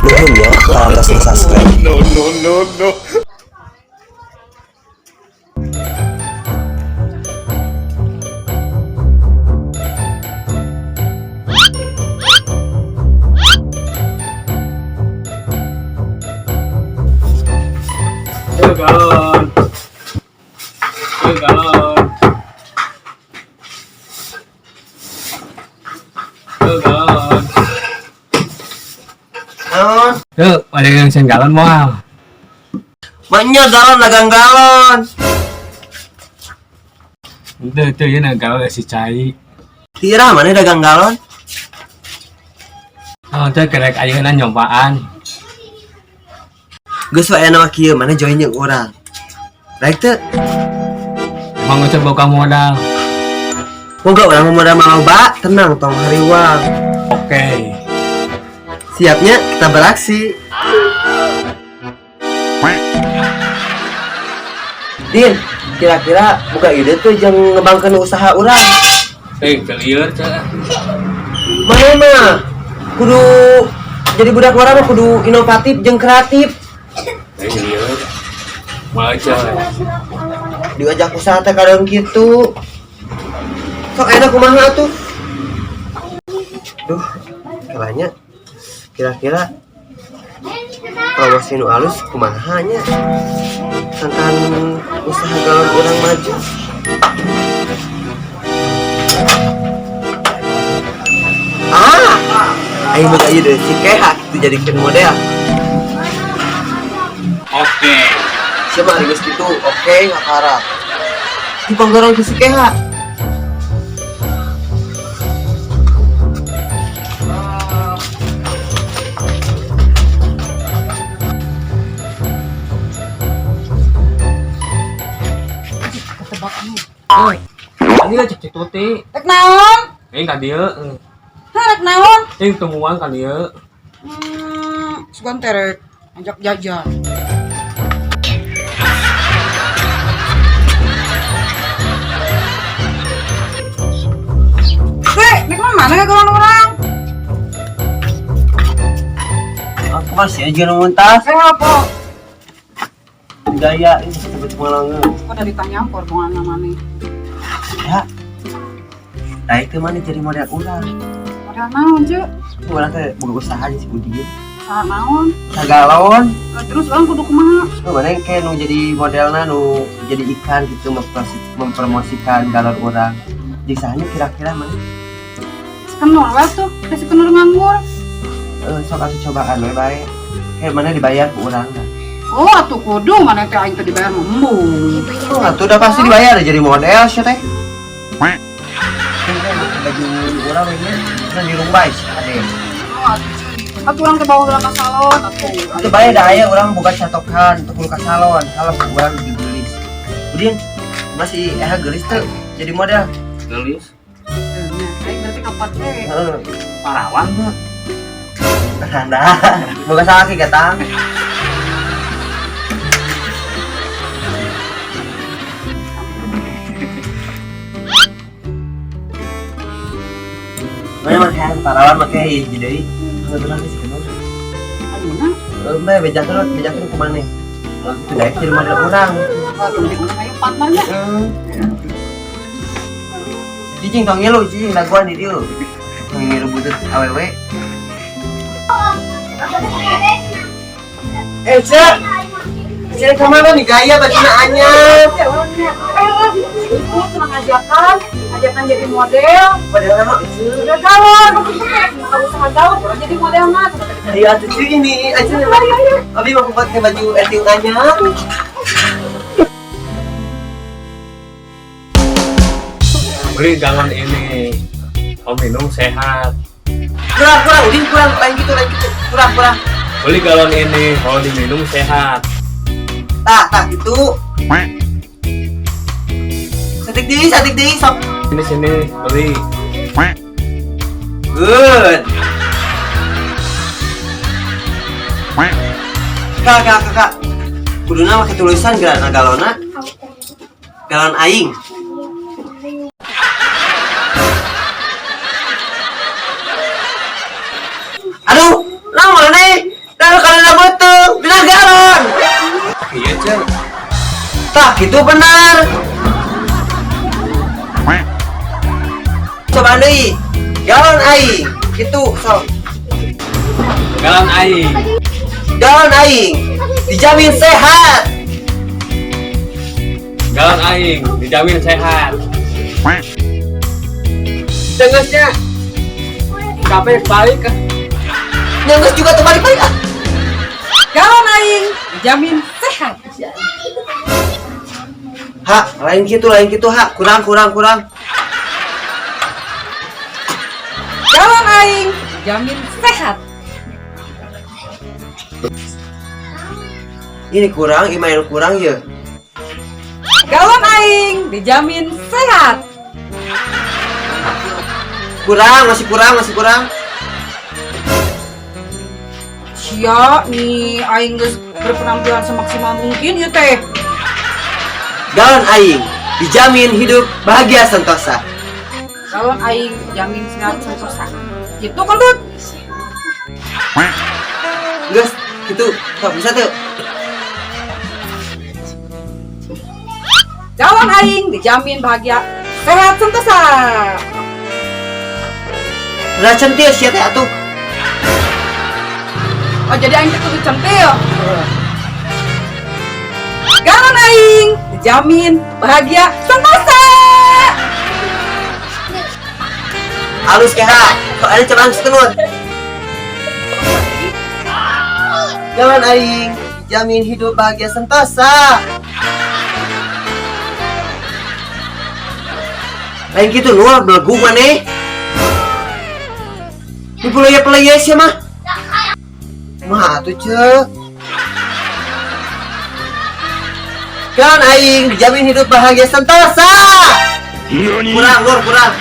Nuhunnya atas subscribe. No. Galon. Galon. Galon. Yuk, ada yang sen galon mau. Banyak galon dagang galon. Itu ya na galon si cai. Tira mana dagang galon? Oh, itu kerek ayeuna nyombaan. Geus wae nama kieu mana join jeung urang. Baik teu? Emang ngecek boga modal. Boga urang modal maloba, tenang tong hariwang. Oke. Siapnya kita beraksi. Din, kira-kira buka ide tuh jeung ngembangkeun usaha urang. Clear cah. Mana mah? Kudu jadi budak urang mah kudu inovatif jeung kreatif. Clear. Maca. Diajak usaha teh kadang kitu. Sok enak kumaha tuh? Duh, kalanya kira-kira promosi nu alus kumaha nya? Tentang usaha galon urang maju. Ayo buka ide si Keha itu jadikan model. Oke. Siapa geus kitu? Oke, ngakara. Di panggaran ke si Keha. Ini lah cek tuti. Rek naon? Ka dieu. Rek naon? Temuan ka dieu. Sugan terek ajak jajan. Nek mana ya galon orang? Aku masih aja nontas. Apa? Gaya ini sebut malangan. Kok dari tanya apa hubungan mana? Ya. Nah itu mana jadi model urang. Modal naon, Cuk? Urang teh boga usaha di Budi. Salah naon? Galon. Terus orang kudu kumaha? Mana yang kayak nu jadi modelna nu jadi iklan gitu mempromosikan galon urang. Di sana kira-kira mana? Kenal lah tuh, kasih kenal nganggur. Sok atuh cobaan we bae. Kayak mana dibayar ku urang dah. Oh, atuh kudu mana teh aing teh dibayar membung. Oh, atuh udah pasti dibayar jadi model sih teh. Baju urang we nya di rumah sih ade. Atuh urang teh bawa urang ka salon atuh. Itu bae da aya urang boga catokan untuk ka salon, kalau urang digelis. Kemudian masih geulis teh jadi model. Gelis. Aing berarti kapan teh? Heeh. Parawan mah. Anda boga sakit gatang. Mana makan parawan make hiji deui. Kebetulan geus kenal. Ayeuna Bejakeun kemana? Itu daek jadi model urang. penting urang aya partnernya. Cicing tong ngilu, cicing daguan di dieu. Ngilu butut awewe. Cek. Cek kemana nih gaya bajunya anyar? Itu cuma ajakan jadi model. Model nama Udah galon, kalau usaha galon orang jadi model mah. ayo atuh cuy ini aja nih. Abi mau pakai baju eting anyar. Beli galon ini. Om minum sehat. Kurang, lain gitu. Kurang. Beli galon ini, kalau diminum sehat. Tah, gitu. Satik deui, sok. Sini, beli. Good. Kakak. Kuduna make tulisan geranna galona. Galon aing. Aduh, naon nih? Tak itu benar. Coba deui. Galon aing. Itu sok. Galon aing. Galon aing dijamin sehat. Galon aing dijamin sehat. Dengesnya kape balik ke Nyenges juga terbalik-balik ah. Galon aing dijamin sehat. Ha, lain gitu ha. Kurang. Galon aing dijamin sehat. Ini kurang, email kurang ya. Galon aing dijamin sehat. Kurang, masih kurang. Sia nih aing geus berpenampilan semaksimal mungkin ya teh. Galon aing dijamin hidup bahagia sentosa. Galon aing jamin sehat sentosa. Gitu kan Tut? Guys, gitu. Sok bisa tuh. Galon aing dijamin bahagia sehat sentosa. Udah centil sih teh atuh. Oh jadi aing kudu centil. Galon aing dijamin bahagia sentosa. Halus keha. Soalnya coba sekenut. Galon aing dijamin hidup bahagia sentosa. Lain gitu luar belegu maneh. Di pelaya sih mah. Mah tuh cek. Galon aing dijamin hidup bahagia sentosa. Kurang.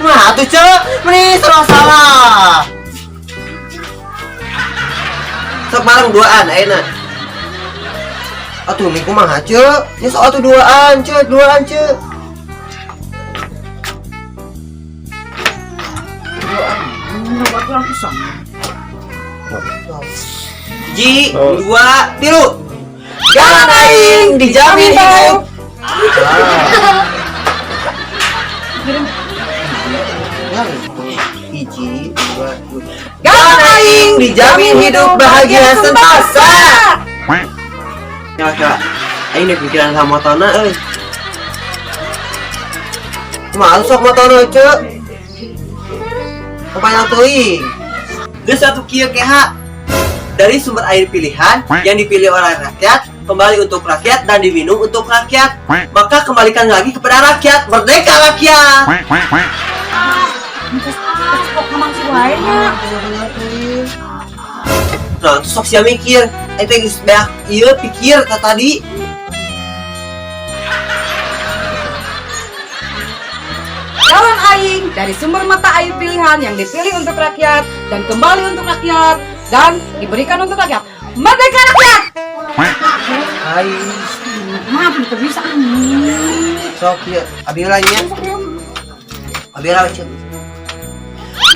Mah tuh cek. Meni salah. Sok bareng duaan ayeuna. Atuh niku mah cek. Ya sok atuh duaan cek. Ji, 2, 3. Galon aing dijamin hidup. Hiji, 2, 3. Galon aing dijamin hidup bahagia sentosa. Coba. Aing nih pikiran sama motona euy. Kumaha sok motona ceu? Kebanyakan teuing. Geus satu kieu keha. Dari sumber air pilihan yang dipilih oleh rakyat, kembali untuk rakyat dan diminum untuk rakyat. Maka kembalikan lagi kepada rakyat. Merdeka rakyat. Kok memang si lainnya. Nah, sok sia mikir. Eta geus beak ieu pikir ka tadi. Galon aing dari sumber mata air pilihan yang dipilih untuk rakyat dan kembali untuk rakyat dan diberikan untuk rakyat. Merdeka rakyat. Hai, Maaf, tidak bisa ani. sok ieu abila nya. Abila cek.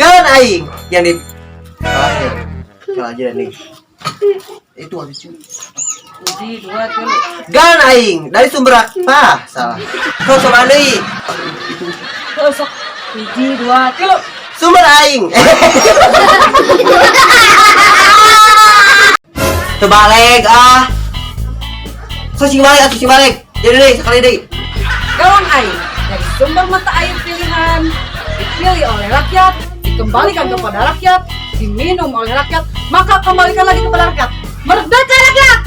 Galon aing yang di salah aja nih. Itu habis cuy. Uji 2, 3. Galon aing dari sumber apa? Salah. Sok coba deui. Sok. Uji 2, 3. Sumber aing. Terbalik ah. Sok sing balik. Jadi deh sekali deh. Galon air dari sumber mata air pilihan dipilih oleh rakyat, dikembalikan kepada rakyat, diminum oleh rakyat, maka kembalikan lagi kepada rakyat. Merdeka rakyat.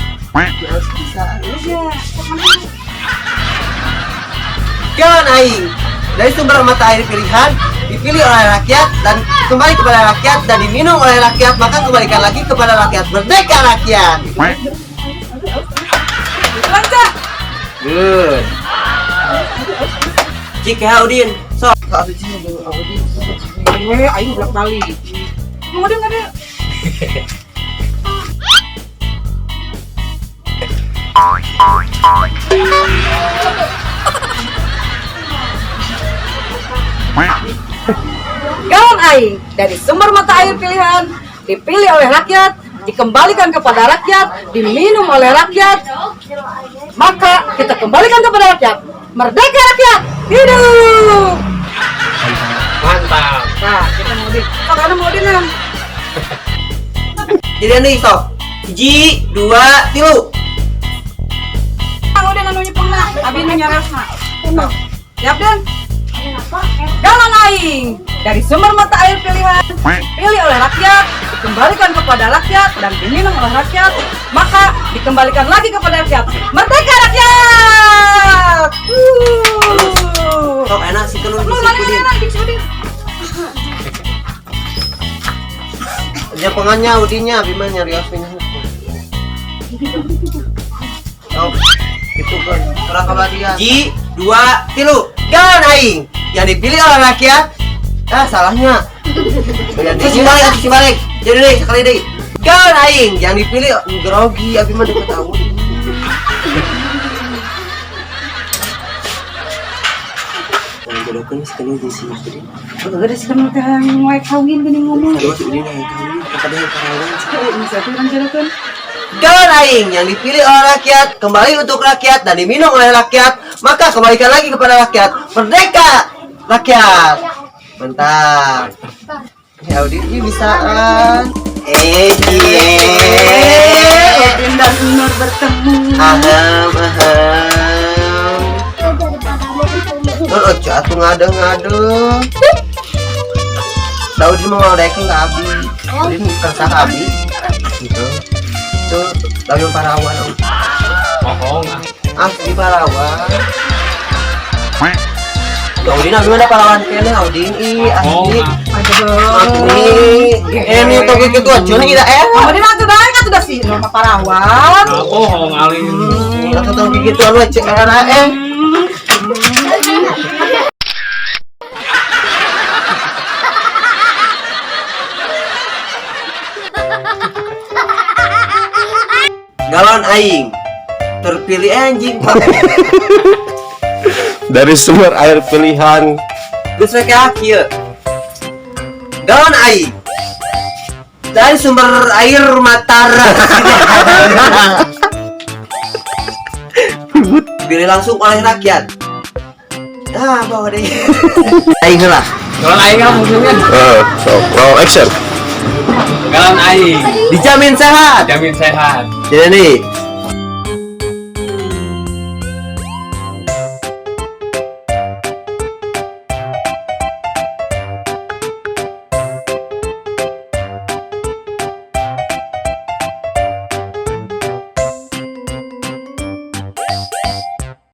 Galon aing dari sumber mata air pilihan dipilih oleh rakyat dan kembali kepada rakyat dan diminum oleh rakyat, maka kembalikan lagi kepada rakyat. Merdeka rakyat. Lancar. Good. Cik Udin. Sok. Ayo bolak balik. Mau ada nggak ada? Galon aing dari sumber mata air pilihan dipilih oleh rakyat, dikembalikan kepada rakyat, diminum oleh rakyat, maka kita kembalikan kepada rakyat. Merdeka rakyat, hidup! Mantap. Nah, kita mau di, karena mau dinam. Jadi nih sok. 1, 2, 3. Mau dengan nunya pernah, abi nunya resna. Siap Den? Galon aing dari sumber mata air pilihan, pilih oleh rakyat, dikembalikan kepada rakyat dan diminum oleh rakyat, maka dikembalikan lagi kepada rakyat. Merdeka rakyat! Sok enak sih kenun Lu di mana sini. enak dicuri. Japangannya udinya Bima nyari aslinya. Oh, itu kan kurang kebahagiaan. 1, 2, 3. Galon aing yang dipilih oleh rakyat. Salahnya. Terus balik. Jadi deh sekali deh. Galon aing yang dipilih grogi abi mah dapat tahu. Jodohkan sekali di sini. Udah sih kamu teh mau kawin gini ngomong. Terus ini nih kami kepada yang kawan. Bisa tuh kan jadikan. Galon aing yang dipilih oleh rakyat, kembali untuk rakyat dan diminum oleh rakyat, maka kembalikan lagi kepada rakyat. Merdeka rakyat. Mantap. Ya udah ini bisaan. Odin dan Nur bertemu. Aham. Nur ojo atuh ngade. Daud mau ngadain ke abi. Ini terserah abi. Gitu. Tuh, lagu Parawan. Bohong. Asli Parawan. Audin abi mana Parawan kene Audin asli. Asli. Ini tuh gitu aja nih kita Kamu di mana baik atau dah sih nama Parawan? Bohong Alin. Atau tuh gitu anu cek era Galon aing terpilih anjing Dari sumber air pilihan. geus we ka kieu. Galon aing dari sumber air Mataram. Pilih langsung oleh rakyat. Bawa deh. Aing lah. Galon aing kan musuhnya. So, roll action. Galon aing Dijamin sehat. jamin sehat. Jadi nih,